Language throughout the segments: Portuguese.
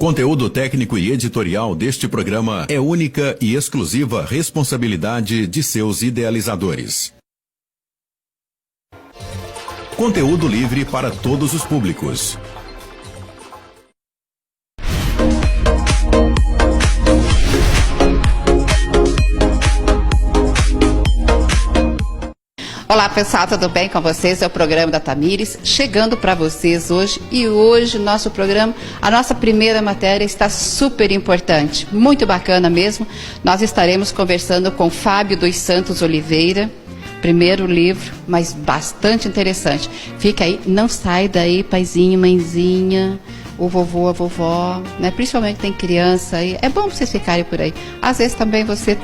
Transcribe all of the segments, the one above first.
conteúdo técnico e editorial deste programa é única e exclusiva responsabilidade de seus idealizadores. Conteúdo livre para todos os públicos. Olá pessoal, tudo bem com vocês? É o programa da Tamires, chegando para vocês hoje. E hoje o nosso programa, a nossa primeira matéria está super importante, muito bacana mesmo. Nós estaremos conversando com Fábio dos Santos Oliveira, primeiro livro, mas bastante interessante. Fica aí, não sai daí, paizinho, mãezinha, o vovô, a vovó, né? Principalmente tem criança aí, é bom vocês ficarem por aí. Às vezes também você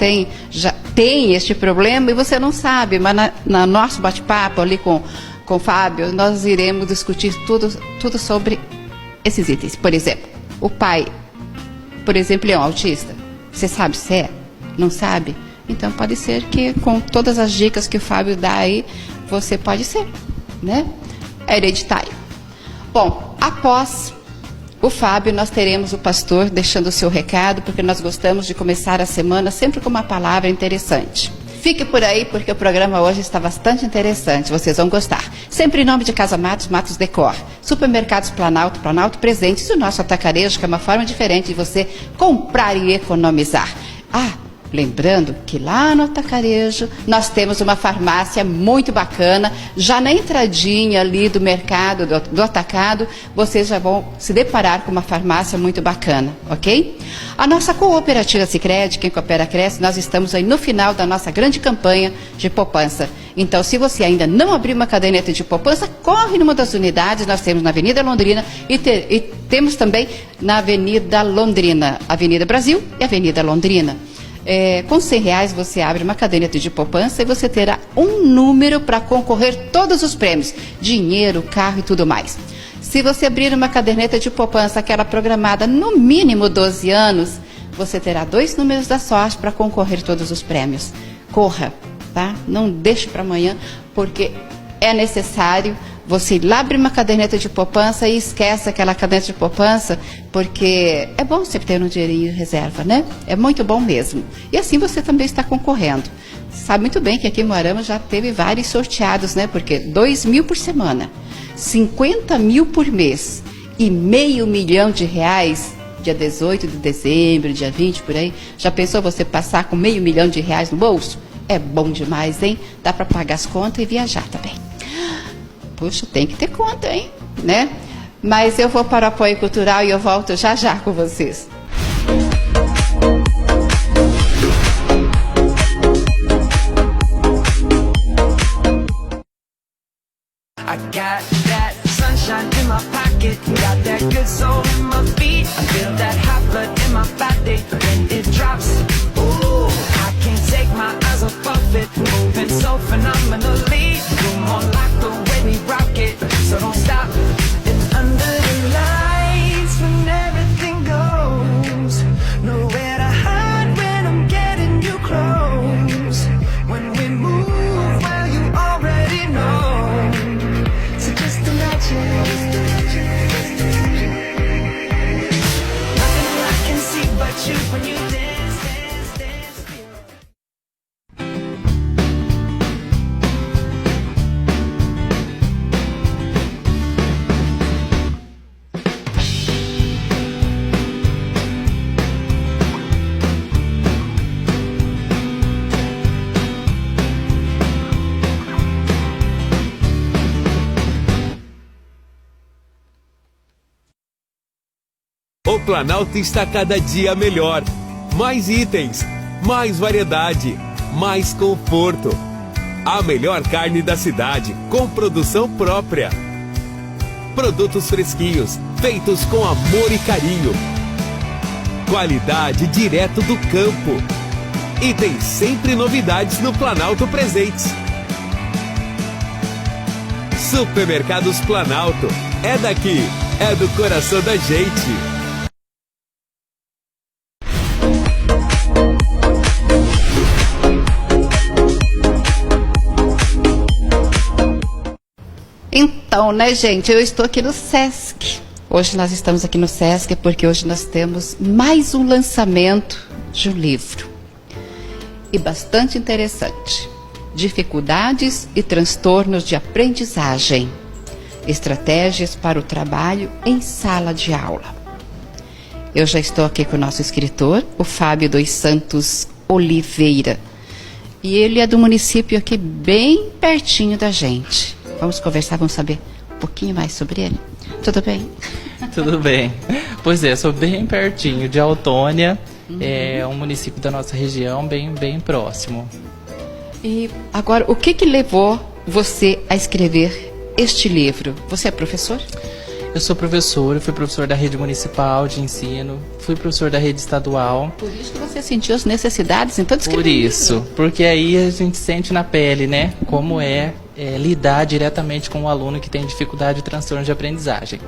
já tem este problema e você não sabe, mas no nosso bate-papo ali com o Fábio, nós iremos discutir tudo sobre esses itens. Por exemplo, o pai, por exemplo, é um autista. Você sabe se é? Não sabe? Então pode ser que com todas as dicas que o Fábio dá aí, você pode ser, né? É hereditário. Bom, após o Fábio, nós teremos o pastor deixando o seu recado, porque nós gostamos de começar a semana sempre com uma palavra interessante. Fique por aí, porque o programa hoje está bastante interessante, vocês vão gostar. Sempre em nome de Casa Matos, Matos Decor, Supermercados Planalto, Planalto Presentes e o nosso atacarejo, que é uma forma diferente de você comprar e economizar. Lembrando que lá no atacarejo nós temos uma farmácia muito bacana, já na entradinha ali do mercado, do atacado, vocês já vão se deparar com uma farmácia muito bacana, ok? A nossa cooperativa Sicredi, quem coopera cresce, nós estamos aí no final da nossa grande campanha de poupança. Então, se você ainda não abriu uma caderneta de poupança, corre numa das unidades, nós temos na Avenida Londrina e temos também na Avenida Londrina, Avenida Brasil e Avenida Londrina. Com R$100 você abre uma caderneta de poupança e você terá um número para concorrer todos os prêmios, dinheiro, carro e tudo mais. Se você abrir uma caderneta de poupança, aquela programada no mínimo 12 anos, você terá 2 números da sorte para concorrer todos os prêmios. Corra, tá? Não deixe para amanhã, porque é necessário você ir lá abrir uma caderneta de poupança e esquece aquela caderneta de poupança, porque é bom você ter um dinheirinho em reserva, né? É muito bom mesmo. E assim você também está concorrendo. Sabe muito bem que aqui em Moarama já teve vários sorteados, né? Porque 2.000 por semana, 50 mil por mês e R$500 mil, dia 18 de dezembro, dia 20, por aí. Já pensou você passar com R$500 mil no bolso? É bom demais, hein? Dá para pagar as contas e viajar também. Puxa, tem que ter conta, hein? Né? Mas eu vou para o apoio cultural e eu volto já com vocês. I got that sunshine in my pocket, got that good soul in my feet. I feel that hot blood in my body when it drops. Ooh, I can't take my eyes off of it, moving so phenomenally. You're more like the way we rock it, so don't stop. It's under the lights when everything goes, nowhere to hide when I'm getting you close. When we move, well you already know. So just imagine, nothing I can see but you when you dance. O Planalto está cada dia melhor. Mais itens, mais variedade, mais conforto. A melhor carne da cidade, com produção própria. Produtos fresquinhos, feitos com amor e carinho. Qualidade direto do campo. E tem sempre novidades no Planalto Presentes. Supermercados Planalto. É daqui, é do coração da gente. Então, né, gente, eu estou aqui no Sesc, Hoje nós estamos aqui no SESC porque hoje nós temos mais um lançamento de um livro. E bastante interessante. Dificuldades e transtornos de aprendizagem. Estratégias para o trabalho em sala de aula. Eu já estou aqui com o nosso escritor, o Fábio dos Santos Oliveira. E ele é do município aqui bem pertinho da gente. Vamos conversar, vamos saber um pouquinho mais sobre ele. Tudo bem? Tudo bem. Pois é, sou bem pertinho de Autônia, é um município da nossa região, bem próximo. E agora, o que levou você a escrever este livro? Você é professor? Eu sou professor, eu fui professor da rede municipal de ensino, fui professor da rede estadual. Por isso que você sentiu as necessidades, então, de escrever Por um isso, livro. porque aí a gente sente na pele, né, como é lidar diretamente com um aluno que tem dificuldade e transtorno de aprendizagem.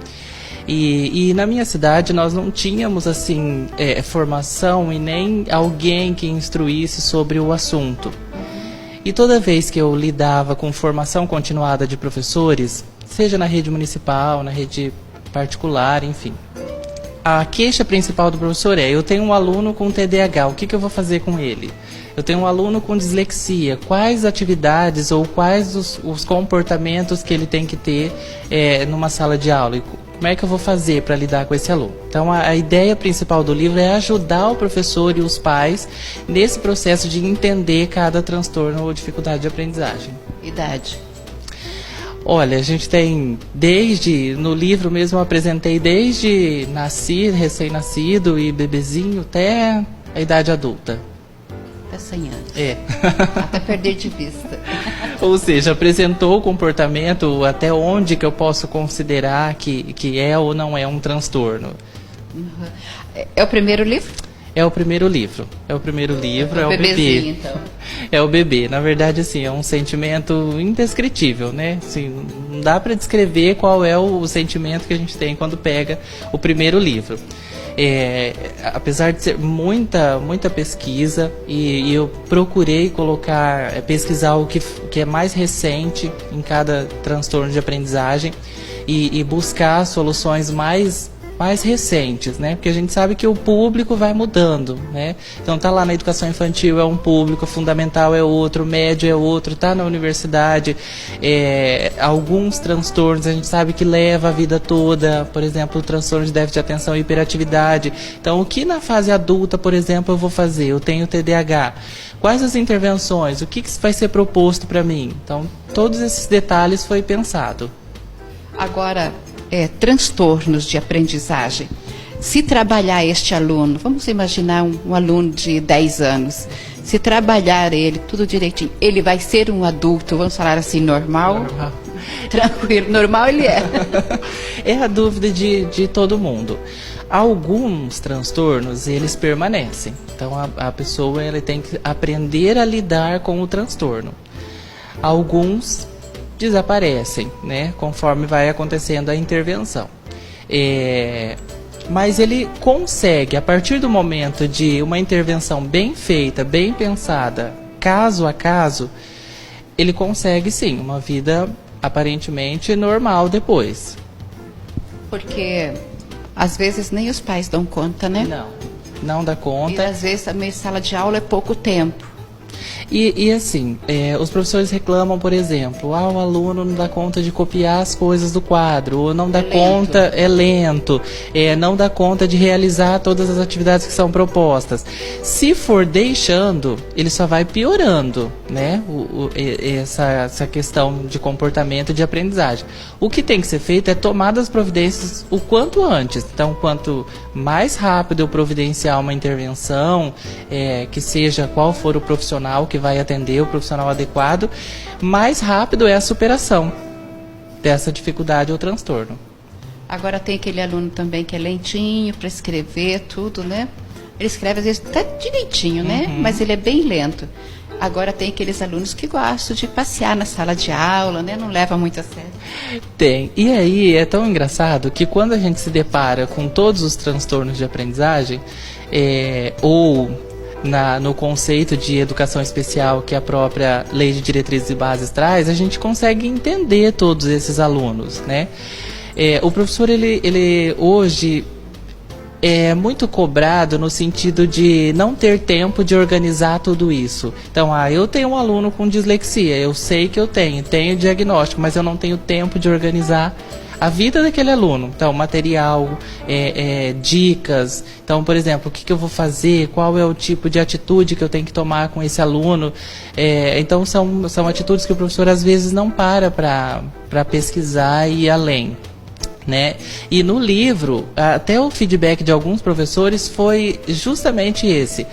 E na minha cidade nós não tínhamos assim formação e nem alguém que instruísse sobre o assunto. E toda vez que eu lidava com formação continuada de professores, seja na rede municipal, na rede particular, enfim, a queixa principal do professor eu tenho um aluno com TDAH, o que eu vou fazer com ele? Eu tenho um aluno com dislexia, quais atividades ou quais os comportamentos que ele tem que ter numa sala de aula? E como é que eu vou fazer para lidar com esse aluno? Então, a ideia principal do livro é ajudar o professor e os pais nesse processo de entender cada transtorno ou dificuldade de aprendizagem. Idade? Olha, a gente tem no livro mesmo eu apresentei desde recém-nascido e bebezinho até a idade adulta. Até 100 anos. É. Até perder de vista. Ou seja, apresentou o comportamento até onde que eu posso considerar que é ou não é um transtorno. É o primeiro livro? É o primeiro livro. É o bebezinho, bebê. então. É o bebê. Na verdade, assim, é um sentimento indescritível, né? Assim, não dá para descrever qual é o sentimento que a gente tem quando pega o primeiro livro. Apesar de ser muita pesquisa, e eu procurei pesquisar o que é mais recente em cada transtorno de aprendizagem e buscar soluções mais recentes, né? Porque a gente sabe que o público vai mudando, né? Então tá lá na educação infantil é um público, fundamental é outro, médio é outro, tá na universidade, alguns transtornos a gente sabe que leva a vida toda, por exemplo, o transtorno de déficit de atenção e hiperatividade. Então, o que na fase adulta, por exemplo, eu vou fazer? Eu tenho TDAH. Quais as intervenções? O que vai ser proposto para mim? Então, todos esses detalhes foi pensado. Agora, transtornos de aprendizagem. Se trabalhar este aluno, vamos imaginar um aluno de 10 anos, se trabalhar ele tudo direitinho, ele vai ser um adulto, vamos falar assim, normal? Tranquilo, normal ele é. É a dúvida de todo mundo. Alguns transtornos, eles permanecem. Então, a pessoa ela tem que aprender a lidar com o transtorno. Alguns desaparecem, né, conforme vai acontecendo a intervenção. Mas ele consegue, a partir do momento de uma intervenção bem feita, bem pensada, caso a caso, ele consegue sim uma vida aparentemente normal depois. Porque às vezes nem os pais dão conta, né? Não dá E conta. às vezes a minha sala de aula é pouco tempo. E assim, os professores reclamam, por exemplo, o aluno não dá conta de copiar as coisas do quadro, ou não dá conta, é lento, não dá conta de realizar todas as atividades que são propostas. Se for deixando, ele só vai piorando, né, essa questão de comportamento e de aprendizagem. O que tem que ser feito é tomar as providências o quanto antes. Então, quanto mais rápido eu providenciar uma intervenção, que seja qual for o profissional que vai atender, o profissional adequado, mais rápido é a superação dessa dificuldade ou transtorno. Agora tem aquele aluno também que é lentinho para escrever tudo, né? Ele escreve às vezes até direitinho, né? Mas ele é bem lento. Agora tem aqueles alunos que gostam de passear na sala de aula, né? Não leva muito a sério. Tem. E aí é tão engraçado que quando a gente se depara com todos os transtornos de aprendizagem, ou no conceito de educação especial que a própria Lei de Diretrizes e Bases traz, a gente consegue entender todos esses alunos, né? O professor, ele hoje é muito cobrado no sentido de não ter tempo de organizar tudo isso. Então, eu tenho um aluno com dislexia, eu sei que eu tenho diagnóstico, mas eu não tenho tempo de organizar a vida daquele aluno. Então, material, dicas. Então, por exemplo, o que eu vou fazer, qual é o tipo de atitude que eu tenho que tomar com esse aluno. Então, são atitudes que o professor às vezes não para pesquisar e ir além. Né? E no livro, até o feedback de alguns professores foi justamente esse.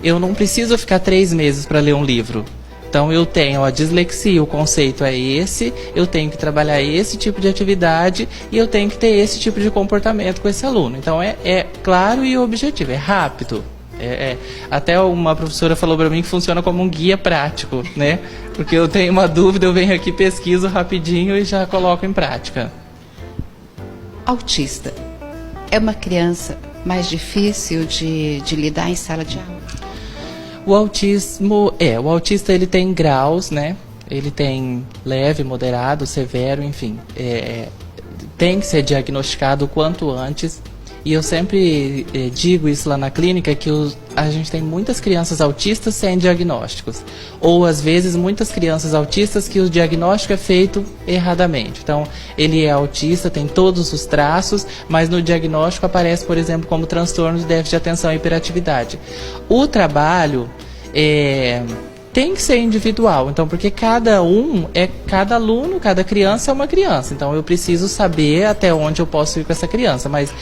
Eu não preciso ficar 3 meses para ler um livro. Então eu tenho a dislexia, o conceito é esse, eu tenho que trabalhar esse tipo de atividade e eu tenho que ter esse tipo de comportamento com esse aluno. Então é claro e objetivo, é rápido. Até uma professora falou para mim que funciona como um guia prático, né? Porque eu tenho uma dúvida, eu venho aqui, pesquiso rapidinho e já coloco em prática. Autista é uma criança mais difícil de lidar em sala de aula? O autista ele tem graus, né? Ele tem leve, moderado, severo, enfim. Tem que ser diagnosticado o quanto antes. E eu sempre digo isso lá na clínica, que a gente tem muitas crianças autistas sem diagnósticos. Ou, às vezes, muitas crianças autistas que o diagnóstico é feito erradamente. Então, ele é autista, tem todos os traços, mas no diagnóstico aparece, por exemplo, como transtorno de déficit de atenção e hiperatividade. O trabalho tem que ser individual, então, porque cada aluno, cada criança é uma criança. Então, eu preciso saber até onde eu posso ir com essa criança, mas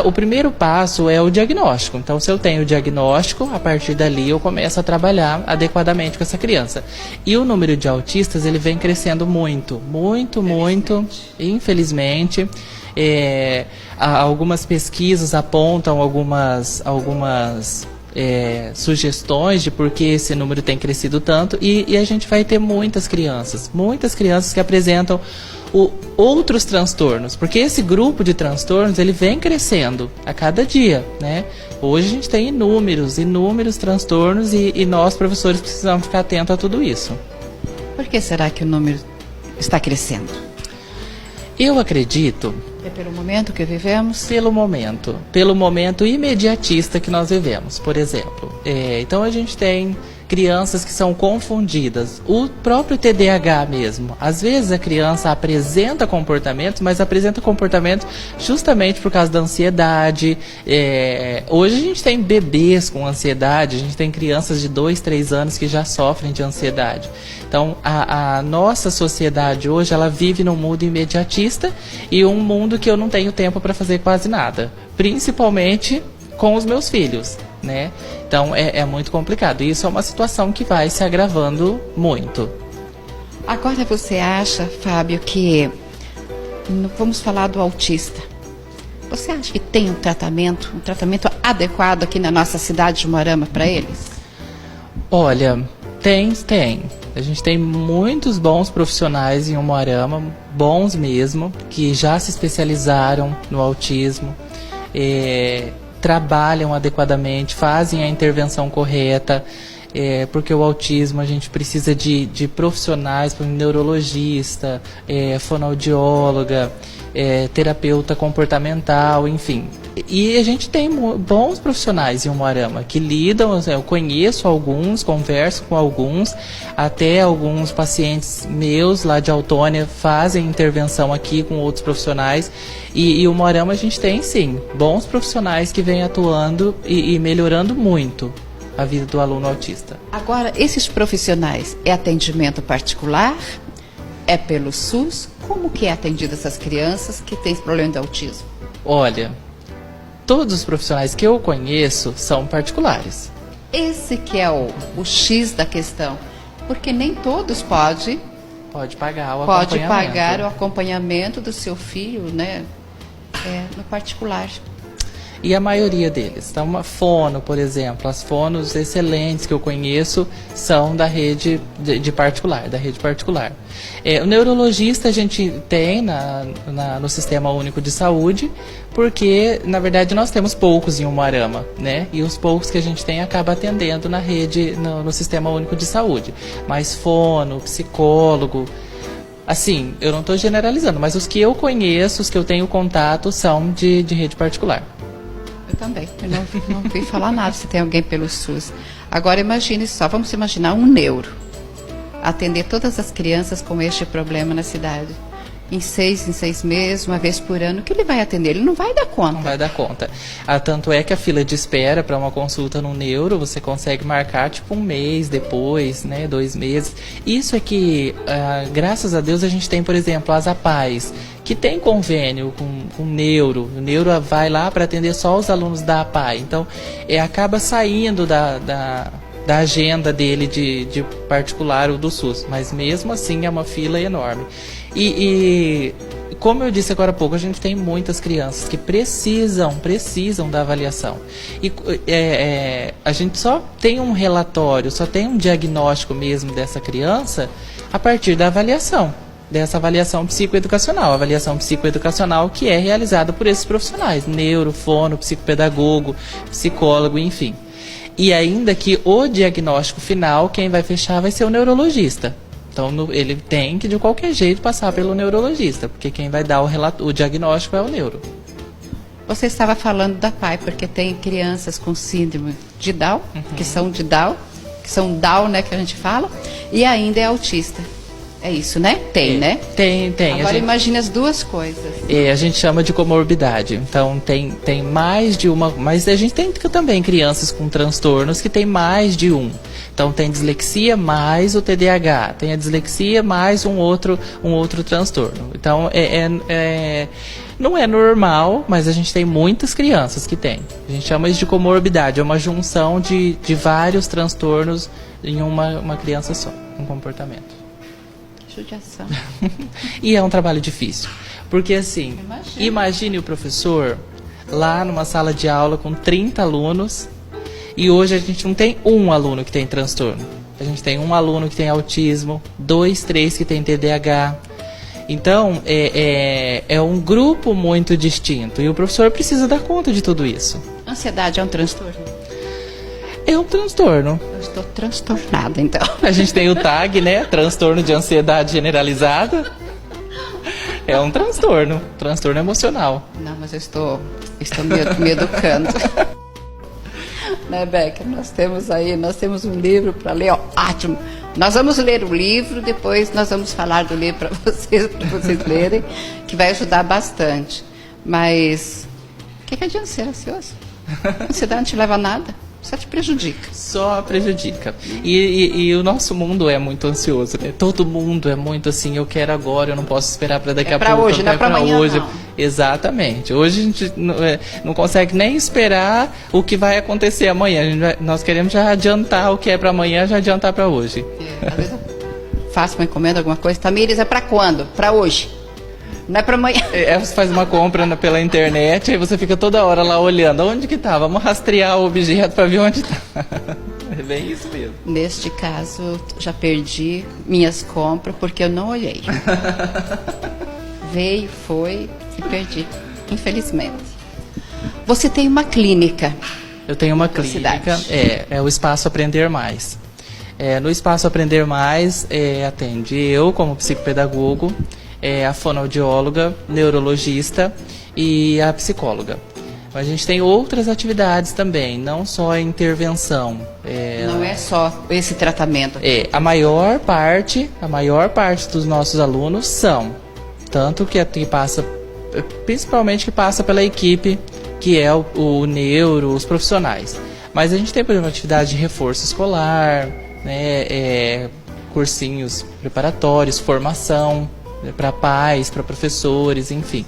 o primeiro passo é o diagnóstico. Então, se eu tenho o diagnóstico, a partir dali eu começo a trabalhar adequadamente com essa criança. E o número de autistas, ele vem crescendo muito, infelizmente. Algumas pesquisas apontam algumas sugestões de por que esse número tem crescido tanto, e a gente vai ter muitas crianças que apresentam outros transtornos, porque esse grupo de transtornos ele vem crescendo a cada dia, né? Hoje a gente tem inúmeros transtornos e nós, professores, precisamos ficar atentos a tudo isso. Por que será que o número está crescendo? Eu acredito... É pelo momento que vivemos? Pelo momento imediatista que nós vivemos, por exemplo. Então a gente tem crianças que são confundidas. O próprio TDAH mesmo. Às vezes a criança apresenta comportamentos, mas apresenta comportamentos justamente por causa da ansiedade. Hoje a gente tem bebês com ansiedade, a gente tem crianças de 2, 3 anos que já sofrem de ansiedade. Então a nossa sociedade hoje, ela vive num mundo imediatista e um mundo que eu não tenho tempo para fazer quase nada. Principalmente com os meus filhos, né? Então é muito complicado. E isso é uma situação que vai se agravando muito. Agora você acha, Fábio, que vamos falar do autista. Você acha que tem um tratamento adequado aqui na nossa cidade de Umuarama para eles? Olha, tem. A gente tem muitos bons profissionais em Umuarama, bons mesmo, que já se especializaram no autismo. Trabalham adequadamente, fazem a intervenção correta, porque o autismo a gente precisa de profissionais, como neurologista, fonoaudióloga, terapeuta comportamental, enfim. E a gente tem bons profissionais em Umuarama que lidam, eu conheço alguns, converso com alguns, até alguns pacientes meus lá de Autônia fazem intervenção aqui com outros profissionais. E em Umuarama a gente tem, sim, bons profissionais que vêm atuando e melhorando muito a vida do aluno autista. Agora, esses profissionais, é atendimento particular? É pelo SUS? Como que é atendido essas crianças que têm esse problema de autismo? Olha, todos os profissionais que eu conheço são particulares. Esse que é o X da questão, porque nem todos podem pagar o acompanhamento do seu filho, né, no particular. E a maioria deles, então uma fono, por exemplo, as fonos excelentes que eu conheço são da rede de particular, da rede particular. O neurologista a gente tem no Sistema Único de Saúde, porque na verdade nós temos poucos em Umuarama, né? E os poucos que a gente tem acaba atendendo na rede, no Sistema Único de Saúde. Mas fono, psicólogo, Assim, eu não estou generalizando, mas os que eu conheço, os que eu tenho contato, são de rede particular. Eu também. Eu não ouvi falar nada se tem alguém pelo SUS. Agora imagine só, vamos imaginar um neuro atender todas as crianças com este problema na cidade. Em 6 meses, uma vez por ano, que ele vai atender? Ele não vai dar conta. Não vai dar conta. Tanto é que a fila de espera para uma consulta no neuro, você consegue marcar tipo um mês depois, né, 2 meses. Isso é que, graças a Deus, a gente tem, por exemplo, as APAES, que tem convênio com o neuro. O neuro vai lá para atender só os alunos da APAE. Então, acaba saindo da agenda dele de particular ou do SUS. Mas mesmo assim é uma fila enorme. E como eu disse agora há pouco, a gente tem muitas crianças que precisam da avaliação. E a gente só tem um relatório, só tem um diagnóstico mesmo dessa criança a partir da avaliação, dessa avaliação psicoeducacional. A avaliação psicoeducacional que é realizada por esses profissionais, neuro, fono, psicopedagogo, psicólogo, enfim. E ainda que o diagnóstico final, quem vai fechar vai ser o neurologista. Então, ele tem que, de qualquer jeito, passar pelo neurologista, porque quem vai dar o diagnóstico é o neuro. Você estava falando da PAI, porque tem crianças com síndrome de Down, que são Down, né, que a gente fala, e ainda é autista. É isso, né? Tem, né? Tem. Agora imagine as duas coisas. A gente chama de comorbidade. Então, tem mais de uma... Mas a gente tem também crianças com transtornos que tem mais de um. Então, tem dislexia mais o TDAH. Tem a dislexia mais um outro transtorno. Então, não é normal, mas a gente tem muitas crianças que tem. A gente chama isso de comorbidade. É uma junção de vários transtornos em uma criança só, um comportamento. Judiação. E é um trabalho difícil. Porque assim, imagine o professor lá numa sala de aula com 30 alunos e hoje a gente não tem um aluno que tem transtorno. A gente tem um aluno que tem autismo, 2, 3 que tem TDAH. Então, é um grupo muito distinto e o professor precisa dar conta de tudo isso. Ansiedade é um transtorno? É um transtorno. Eu estou transtornada, então. A gente tem o TAG, né? Transtorno de ansiedade generalizada. É um transtorno emocional. Não, mas eu estou me educando. Né, Becker? Nós temos um livro para ler, ó, ótimo. Nós vamos ler o livro, depois nós vamos falar do livro para vocês lerem, que vai ajudar bastante. Mas, o que adianta ser ansioso? Ansiedade não te leva a nada. Só te prejudica. Só prejudica. E o nosso mundo é muito ansioso, né? Todo mundo é muito assim, eu quero agora, eu não posso esperar para daqui a pouco. Hoje, não é para amanhã, hoje. não. Exatamente. Hoje a gente não consegue nem esperar o que vai acontecer amanhã. Nós queremos já adiantar o que é para amanhã, já adiantar para hoje. Às vezes eu faço uma encomenda, alguma coisa. Tamires, é para quando? Para hoje. Não é para amanhã. Você faz uma compra pela internet, aí você fica toda hora lá olhando. Onde que tá? Vamos rastrear o objeto para ver onde tá. É bem isso mesmo. Neste caso, já perdi minhas compras porque eu não olhei. Veio, foi e perdi, infelizmente. Você tem uma clínica. Eu tenho uma clínica, é o Espaço Aprender Mais. No Espaço Aprender Mais, atende eu como psicopedagogo, a fonoaudióloga, neurologista e a psicóloga. A gente tem outras atividades também, não só a intervenção. Não é só esse tratamento. A maior parte dos nossos alunos são, tanto que passa, principalmente que passa pela equipe, que é o neuro, os profissionais. Mas a gente tem, por exemplo, atividade de reforço escolar, né, cursinhos preparatórios, formação, para pais, para professores, enfim.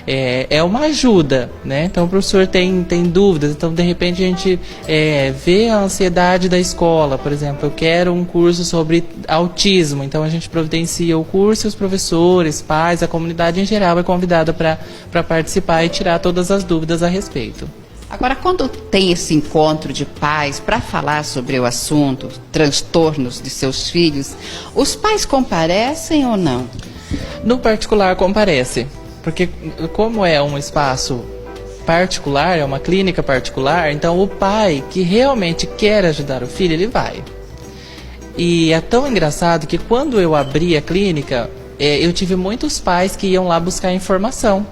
É uma ajuda, né? Então o professor tem dúvidas, então de repente a gente vê a ansiedade da escola, por exemplo, eu quero um curso sobre autismo, então a gente providencia o curso e os professores, pais, a comunidade em geral é convidada para participar e tirar todas as dúvidas a respeito. Agora, quando tem esse encontro de pais para falar sobre o assunto, transtornos de seus filhos, os pais comparecem ou não? No particular, comparece. Porque como é um espaço particular, é uma clínica particular, então o pai que realmente quer ajudar o filho, ele vai. E é tão engraçado que quando eu abri a clínica, eu tive muitos pais que iam lá buscar informação.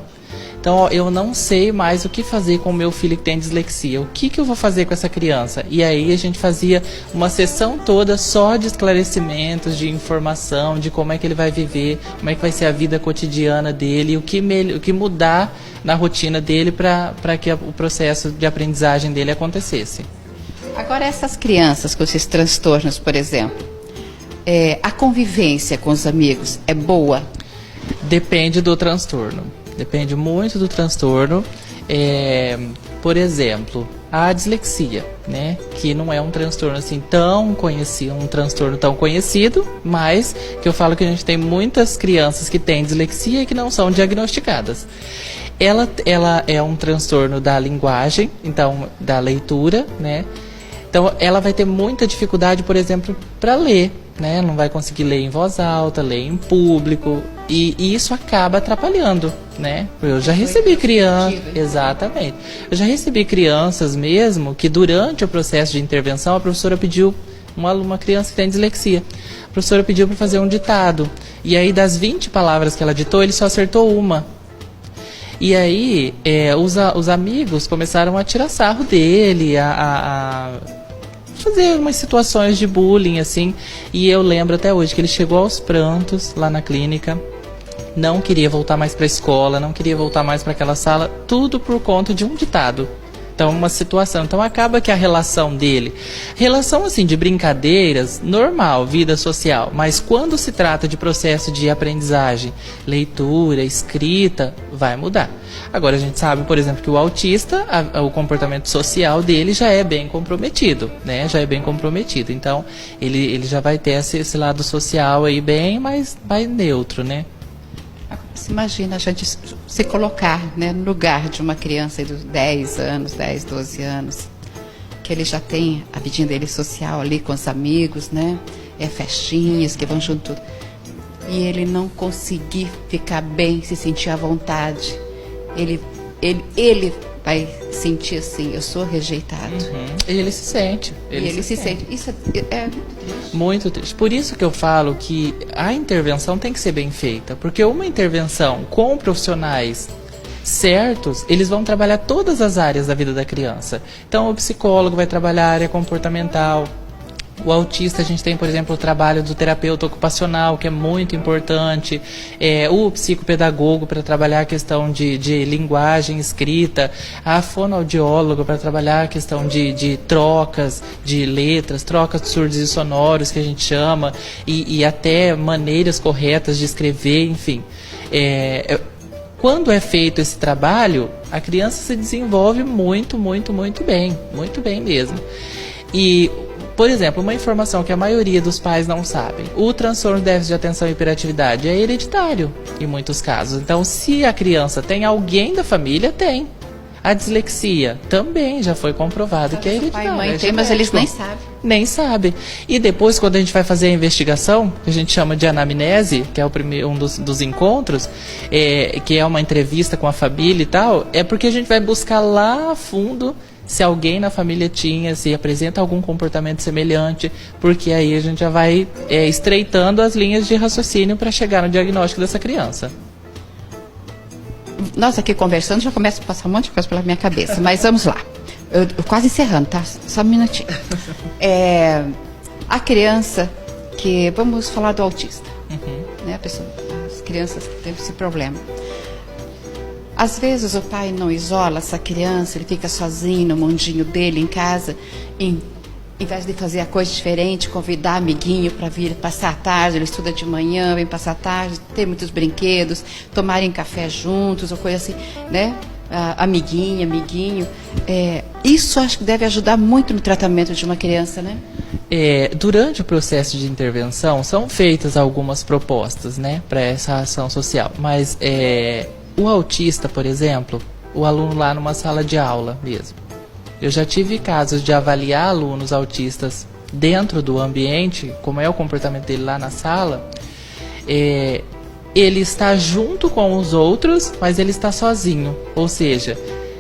Então, ó, eu não sei mais o que fazer com o meu filho que tem dislexia. O que eu vou fazer com essa criança? E aí a gente fazia uma sessão toda só de esclarecimentos, de informação, de como é que ele vai viver, como é que vai ser a vida cotidiana dele, o que mudar na rotina dele para que o processo de aprendizagem dele acontecesse. Agora, essas crianças com esses transtornos, por exemplo, a convivência com os amigos é boa? Depende do transtorno. Depende muito do transtorno. Por exemplo, a dislexia, né? Que não é um transtorno assim tão conhecido, um transtorno tão conhecido, mas que eu falo que a gente tem muitas crianças que têm dislexia e que não são diagnosticadas. Ela é um transtorno da linguagem, então da leitura, né? Então ela vai ter muita dificuldade, por exemplo, para ler, né? Não vai conseguir ler em voz alta, ler em público, e isso acaba atrapalhando, né? Eu já recebi crianças, exatamente. Eu já recebi crianças mesmo que durante o processo de intervenção a professora pediu, uma criança que tem dislexia, a professora pediu para fazer um ditado, e aí das 20 palavras que ela ditou, ele só acertou uma. E aí os amigos começaram a tirar sarro dele, a fazer umas situações de bullying, assim. E eu lembro até hoje que ele chegou aos prantos lá na clínica, não queria voltar mais para a escola, não queria voltar mais para aquela sala, tudo por conta de um ditado. Então, uma situação. Então, acaba que a relação dele, relação assim de brincadeiras, normal, vida social, mas quando se trata de processo de aprendizagem, leitura, escrita, vai mudar. Agora, a gente sabe, por exemplo, que o autista, o comportamento social dele já é bem comprometido, né? Já é bem comprometido. Então, ele já vai ter esse lado social aí bem mais neutro, né? Você imagina a gente se colocar, né, no lugar de uma criança de 10 anos, 10, 12 anos, que ele já tem a vidinha dele social ali com os amigos, né? Festinhas que vão junto tudo. E ele não conseguir ficar bem, se sentir à vontade. Ele vai sentir assim, eu sou rejeitado. Ele se sente. Ele se sente. Isso é muito triste. Muito triste. Por isso que eu falo que a intervenção tem que ser bem feita. Porque uma intervenção com profissionais certos, eles vão trabalhar todas as áreas da vida da criança. Então, o psicólogo vai trabalhar a área comportamental. O autista, a gente tem, por exemplo, o trabalho do terapeuta ocupacional, que é muito importante. O psicopedagogo para trabalhar a questão de linguagem escrita. A fonoaudióloga para trabalhar a questão de trocas de letras, trocas de surdos e sonoros, que a gente chama, e até maneiras corretas de escrever, enfim. Quando é feito esse trabalho, a criança se desenvolve muito, muito, muito bem mesmo. E, por exemplo, uma informação que a maioria dos pais não sabem: o transtorno de déficit de atenção e hiperatividade é hereditário, em muitos casos. Então, se a criança tem, alguém da família tem. A dislexia também já foi comprovado que é hereditário. Pai e mãe tem, mas eles nem sabem. Nem sabem. E depois, quando a gente vai fazer a investigação, que a gente chama de anamnese, que é um dos encontros, que é uma entrevista com a família e tal, é porque a gente vai buscar lá a fundo se alguém na família tinha, se apresenta algum comportamento semelhante, porque aí a gente já vai estreitando as linhas de raciocínio para chegar no diagnóstico dessa criança. Nós aqui conversando, já começa a passar um monte de coisa pela minha cabeça, mas vamos lá. Eu quase encerrando, tá? Só um minutinho. A criança que... Vamos falar do autista. Né? As crianças que têm esse problema. Às vezes o pai não isola essa criança, ele fica sozinho no mundinho dele em casa, em vez de fazer a coisa diferente, convidar amiguinho para vir passar a tarde, ele estuda de manhã, vem passar a tarde, ter muitos brinquedos, tomarem café juntos, ou coisa assim, né? Amiguinho. Isso acho que deve ajudar muito no tratamento de uma criança, né? Durante o processo de intervenção, são feitas algumas propostas, né, para essa ação social, mas o autista, por exemplo, o aluno lá numa sala de aula mesmo. Eu já tive casos de avaliar alunos autistas dentro do ambiente, como é o comportamento dele lá na sala. Ele está junto com os outros, mas ele está sozinho. Ou seja,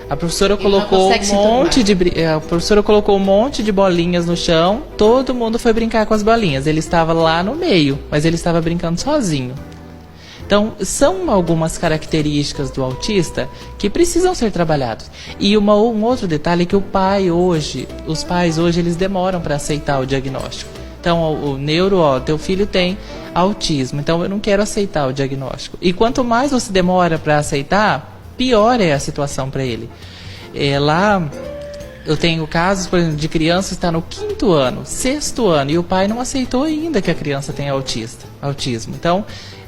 a professora colocou um monte de bolinhas no chão, todo mundo foi brincar com as bolinhas. Ele estava lá no meio, mas ele estava brincando sozinho. Então, são algumas características do autista que precisam ser trabalhados. E um outro detalhe é que os pais hoje, eles demoram para aceitar o diagnóstico. Então, o neuro, teu filho tem autismo, então eu não quero aceitar o diagnóstico. E quanto mais você demora para aceitar, pior é a situação para ele. Lá, eu tenho casos, por exemplo, de criança que está no 5º ano, 6º ano, e o pai não aceitou ainda que a criança tem autismo. Então,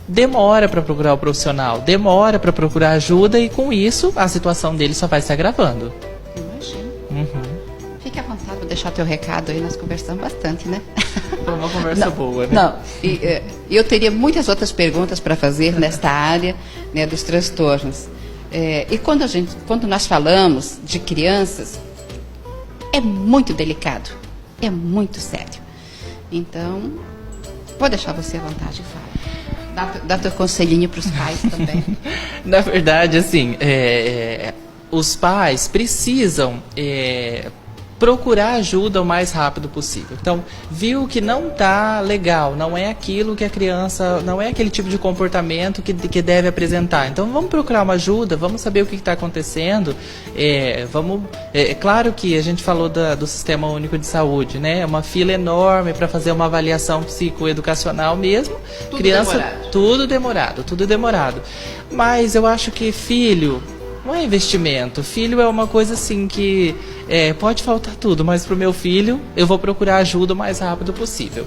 demora para procurar o profissional, demora para procurar ajuda, e com isso, a situação dele só vai se agravando. Imagina. Uhum. Fique à vontade, vou deixar teu recado aí, nós conversamos bastante, né? Foi uma conversa boa, né? Não, eu teria muitas outras perguntas para fazer nesta área, né, dos transtornos. E quando nós falamos de crianças, é muito delicado, é muito sério. Então, vou deixar você à vontade, fala. Dá teu conselhinho para os pais também. Na verdade, assim, os pais precisam procurar ajuda o mais rápido possível. Então, viu que não está legal, não é aquilo que a criança, não é aquele tipo de comportamento que deve apresentar. Então, vamos procurar uma ajuda, vamos saber o que está acontecendo. Claro que a gente falou do Sistema Único de Saúde, né? É uma fila enorme para fazer uma avaliação psicoeducacional mesmo. Tudo demorado. Tudo demorado. Mas eu acho que filho não é investimento. Filho é uma coisa assim que pode faltar tudo, mas para o meu filho eu vou procurar ajuda o mais rápido possível.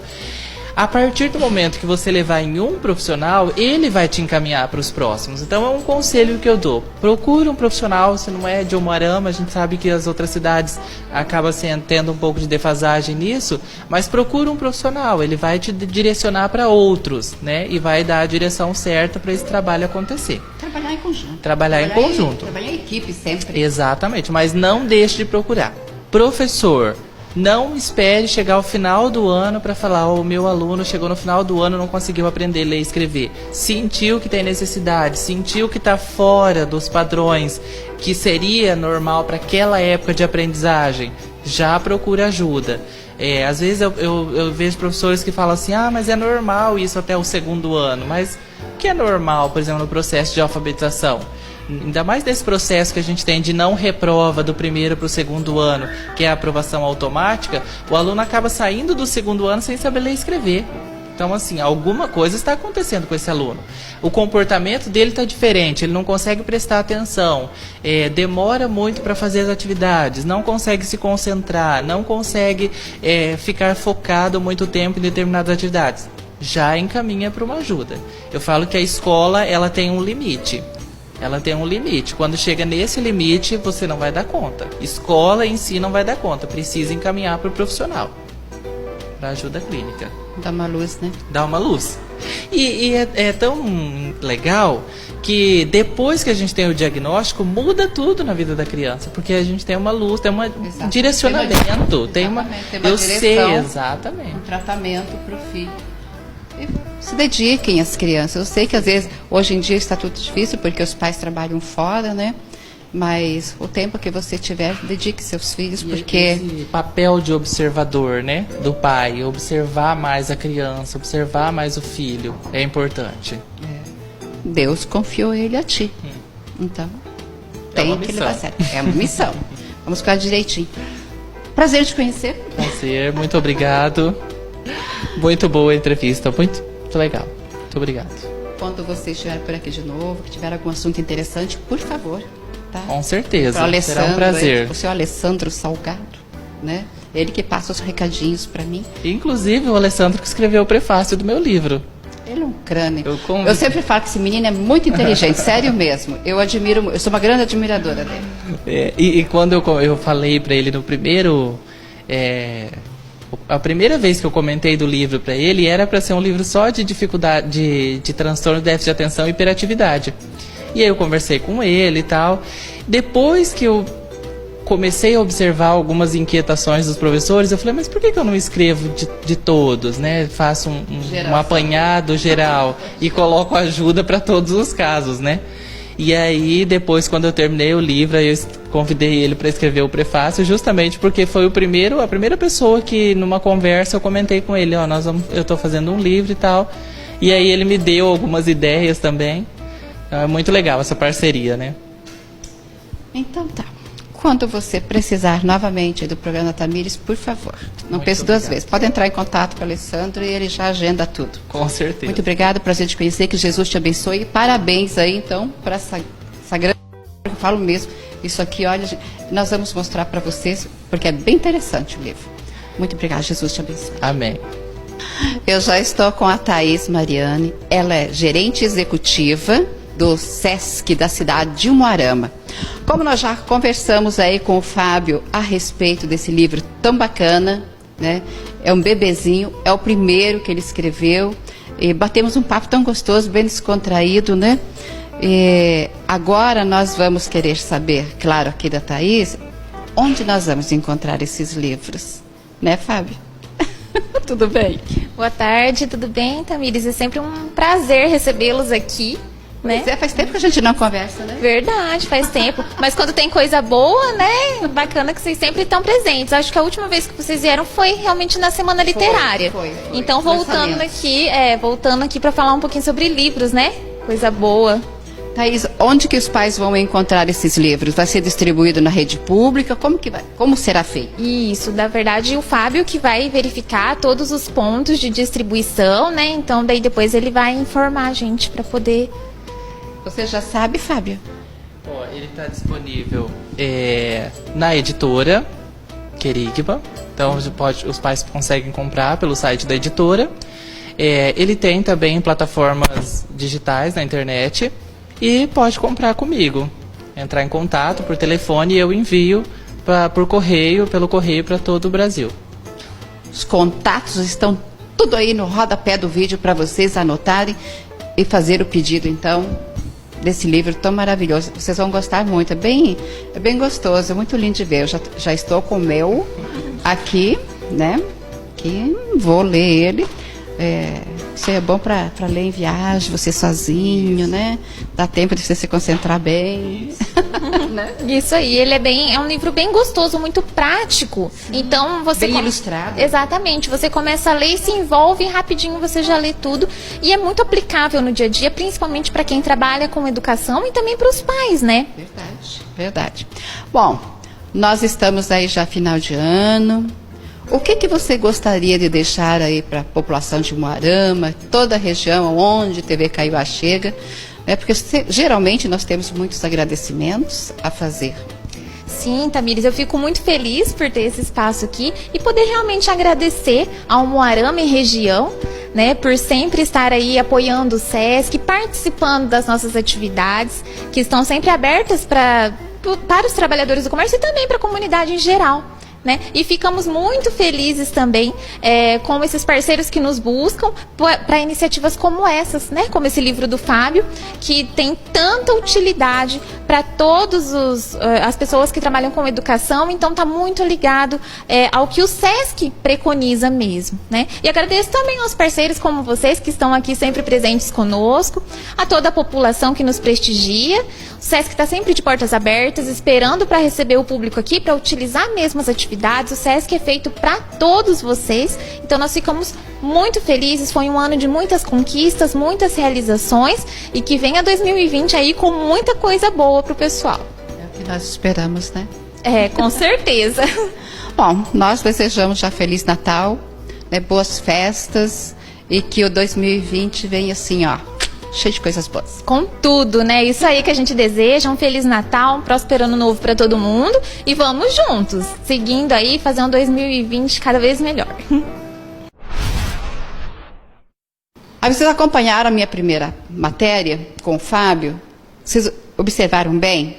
A partir do momento que você levar em um profissional, ele vai te encaminhar para os próximos. Então é um conselho que eu dou. Procura um profissional, se não é de Umuarama, a gente sabe que as outras cidades acabam tendo um pouco de defasagem nisso, mas procura um profissional, ele vai te direcionar para outros, né? E vai dar a direção certa para esse trabalho acontecer. Trabalhar em conjunto. Trabalhar em equipe sempre. Exatamente, mas não deixe de procurar. Professor, não espere chegar ao final do ano para falar: o meu aluno chegou no final do ano e não conseguiu aprender a ler e escrever. Sentiu que tem necessidade, sentiu que está fora dos padrões que seria normal para aquela época de aprendizagem, já procura ajuda. Às vezes eu vejo professores que falam assim: mas é normal isso até o 2º ano. Mas o que é normal, por exemplo, no processo de alfabetização? Ainda mais nesse processo que a gente tem de não reprova do 1º para o 2º ano, que é a aprovação automática, o aluno acaba saindo do 2º ano sem saber ler e escrever. Então, assim, alguma coisa está acontecendo com esse aluno. O comportamento dele está diferente, ele não consegue prestar atenção, demora muito para fazer as atividades, não consegue se concentrar, não consegue ficar focado muito tempo em determinadas atividades. Já encaminha para uma ajuda. Eu falo que a escola, ela tem um limite. Ela tem um limite. Quando chega nesse limite, você não vai dar conta. Escola em si não vai dar conta. Precisa encaminhar para o profissional, para ajuda clínica. Dá uma luz, né? Dá uma luz. E é tão legal que depois que a gente tem o diagnóstico, muda tudo na vida da criança. Porque a gente tem uma luz, tem um direcionamento. Tem uma direção, sei, exatamente. Um tratamento para o filho. Se dediquem as crianças. Eu sei que às vezes, hoje em dia está tudo difícil porque os pais trabalham fora, né? Mas o tempo que você tiver, dedique seus filhos, porque esse papel de observador, né, do pai, observar mais a criança, observar mais o filho, é importante. Deus confiou ele a ti. Então, tem que levar a sério. É uma missão. Vamos ficar direitinho. Prazer te conhecer. Prazer, muito obrigado. Muito boa a entrevista, muito legal. Muito obrigado. Quando você estiver por aqui de novo, que tiver algum assunto interessante, por favor. Tá? Com certeza, será um prazer. prazer. O seu Alessandro Salgado, né? Ele que passa os recadinhos para mim. Inclusive o Alessandro que escreveu o prefácio do meu livro. Ele é um crânio. Eu sempre falo que esse menino é muito inteligente, sério mesmo. Eu sou uma grande admiradora dele. E quando eu falei para ele no primeiro... a primeira vez que eu comentei do livro para ele era para ser um livro só de dificuldade, de transtorno de déficit de atenção e hiperatividade. E aí eu conversei com ele e tal. Depois que eu comecei a observar algumas inquietações dos professores, eu falei: mas por que eu não escrevo de todos, né? Faço um apanhado geral e coloco ajuda para todos os casos, né? E aí, depois, quando eu terminei o livro, eu convidei ele para escrever o prefácio, justamente porque foi a primeira pessoa que, numa conversa, eu comentei com ele: eu estou fazendo um livro e tal. E aí ele me deu algumas ideias também. Então, é muito legal essa parceria, né? Então tá. Quando você precisar novamente do programa Tamires, por favor, não Muito pense duas obrigado. vezes. Pode entrar em contato com o Alessandro e ele já agenda tudo. Com certeza. Muito obrigada, prazer te conhecer, que Jesus te abençoe. Parabéns aí, então, para essa grande... Eu falo mesmo, isso aqui, olha, nós vamos mostrar para vocês, porque é bem interessante o livro. Muito obrigada, Jesus te abençoe. Amém. Eu já estou com a Thaís Mariani, ela é gerente executiva do SESC da cidade de Umuarama. Como nós já conversamos aí com o Fábio a respeito desse livro tão bacana, né? É um bebezinho, é o primeiro que ele escreveu, e batemos um papo tão gostoso, bem descontraído, né? E agora nós vamos querer saber, claro, aqui da Thaís, onde nós vamos encontrar esses livros, né, Fábio? Tudo bem? Boa tarde, tudo bem, Tamires? É sempre um prazer recebê-los aqui, né? Pois é, faz tempo que a gente não conversa, né? Verdade, faz tempo. Mas quando tem coisa boa, né? Bacana que vocês sempre estão presentes. Acho que a última vez que vocês vieram foi realmente na Semana Literária. Foi. Então, voltando aqui para falar um pouquinho sobre livros, né? Coisa boa. Thaís, onde que os pais vão encontrar esses livros? Vai ser distribuído na rede pública? Como que vai? Como será feito? Isso, na verdade, o Fábio que vai verificar todos os pontos de distribuição, né? Então, daí depois ele vai informar a gente para poder... Você já sabe, Fábio? Ó, ele está disponível na editora Querigma. Então os pais conseguem comprar pelo site da editora. Ele tem também plataformas digitais na internet. E pode comprar comigo. Entrar em contato por telefone e eu envio pelo correio para todo o Brasil. Os contatos estão tudo aí no rodapé do vídeo para vocês anotarem e fazer o pedido, então, desse livro tão maravilhoso. Vocês vão gostar muito. É bem gostoso, é muito lindo de ver. Eu já estou com o meu aqui, né? Que vou ler ele. Isso é bom para ler em viagem, você sozinho, né? Dá tempo de você se concentrar bem. Isso aí, ele é um livro bem gostoso, muito prático. Então você Bem ilustrado. Exatamente, você começa a ler e se envolve e rapidinho você já lê tudo. E é muito aplicável no dia a dia, principalmente para quem trabalha com educação e também para os pais, né? Verdade. Bom, nós estamos aí já final de ano. O que você gostaria de deixar aí para a população de Umuarama, toda a região onde TV Kaiowá chega? Porque geralmente nós temos muitos agradecimentos a fazer. Sim, Tamires, eu fico muito feliz por ter esse espaço aqui e poder realmente agradecer ao Umuarama e região, né, por sempre estar aí apoiando o SESC, participando das nossas atividades, que estão sempre abertas para os trabalhadores do comércio e também para a comunidade em geral. Né? E ficamos muito felizes também com esses parceiros que nos buscam para iniciativas como essas, né? Como esse livro do Fábio, que tem tanta utilidade para todas as pessoas que trabalham com educação, então está muito ligado ao que o SESC preconiza mesmo. Né? E agradeço também aos parceiros como vocês, que estão aqui sempre presentes conosco, a toda a população que nos prestigia. O SESC está sempre de portas abertas, esperando para receber o público aqui, para utilizar mesmo as atividades. O SESC é feito para todos vocês, então nós ficamos muito felizes. Foi um ano de muitas conquistas, muitas realizações, e que venha 2020 aí com muita coisa boa para o pessoal. É o que nós esperamos, né? Com certeza. Bom, nós desejamos já Feliz Natal, né, boas festas, e que o 2020 venha assim, ó, cheio de coisas boas. Com tudo, né? Isso aí que a gente deseja, um Feliz Natal, um próspero ano novo para todo mundo, e vamos juntos, seguindo aí, fazer um 2020 cada vez melhor. Aí vocês acompanharam a minha primeira matéria com o Fábio, vocês observaram bem?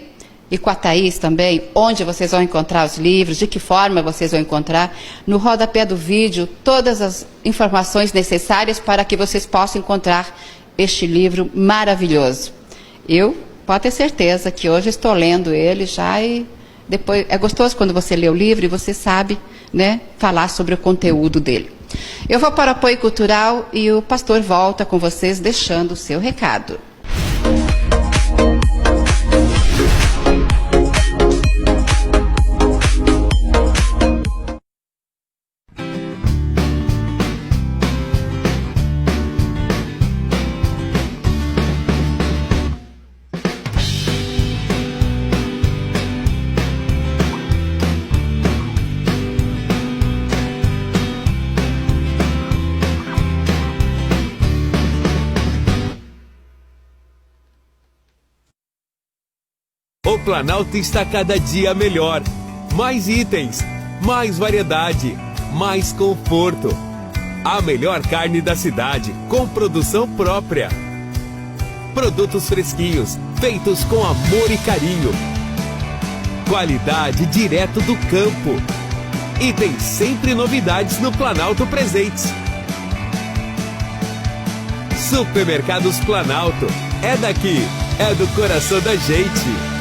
E com a Thaís também, onde vocês vão encontrar os livros, de que forma vocês vão encontrar. No rodapé do vídeo, todas as informações necessárias para que vocês possam encontrar este livro maravilhoso. Eu, pode ter certeza que hoje estou lendo ele já, e depois é gostoso quando você lê o livro e você sabe, né, falar sobre o conteúdo dele. Eu vou para o apoio cultural e o pastor volta com vocês deixando o seu recado. Planalto está cada dia melhor. Mais itens, mais variedade, mais conforto. A melhor carne da cidade, com produção própria. Produtos fresquinhos, feitos com amor e carinho. Qualidade direto do campo. E tem sempre novidades no Planalto Presentes. Supermercados Planalto. É daqui, é do coração da gente.